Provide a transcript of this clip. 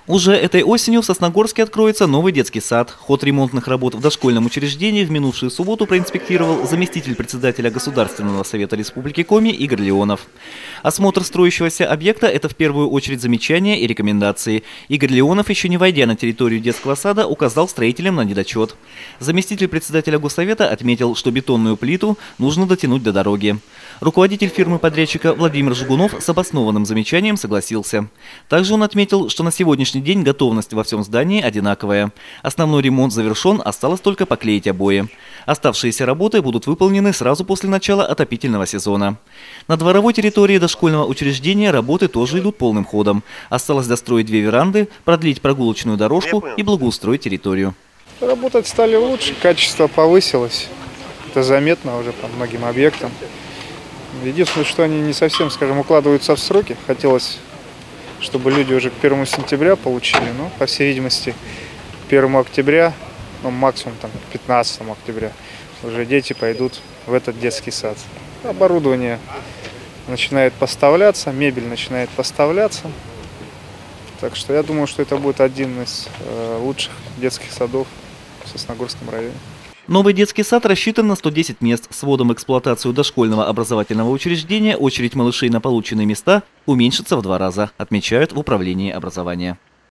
Уже этой осенью в Сосногорске откроется новый детский сад. Ход ремонтных работ в дошкольном учреждении в минувшую субботу проинспектировал заместитель председателя Государственного совета Республики Коми Игорь Леонов. Осмотр строящегося объекта – это в первую очередь замечания и рекомендации. Игорь Леонов, еще не войдя на территорию детского сада, указал строителям на недочет. Заместитель председателя Госсовета отметил, что бетонную плиту нужно дотянуть до дороги. Руководитель фирмы-подрядчика Владимир Жигунов с обоснованным замечанием согласился. Также он отметил, что на сегодняшний день готовность во всем здании одинаковая. Основной ремонт завершен, осталось только поклеить обои. Оставшиеся работы будут выполнены сразу после начала отопительного сезона. На дворовой территории дошкольного учреждения работы тоже идут полным ходом. Осталось достроить 2 веранды, продлить прогулочную дорожку и благоустроить территорию. Работать стали лучше, качество повысилось. Это заметно уже по многим объектам. Единственное, что они не совсем, скажем, укладываются в сроки. Хотелось, чтобы люди уже к 1 сентября получили, но, по всей видимости, к 1 октября, ну, максимум там, к 15 октября, уже дети пойдут в этот детский сад. Оборудование начинает поставляться, мебель начинает поставляться. Так что я думаю, что это будет один из лучших детских садов в Сосногорском районе. Новый детский сад рассчитан на 110 мест. С вводом в эксплуатацию дошкольного образовательного учреждения очередь малышей на полученные места уменьшится в 2 раза, отмечают в управлении образования.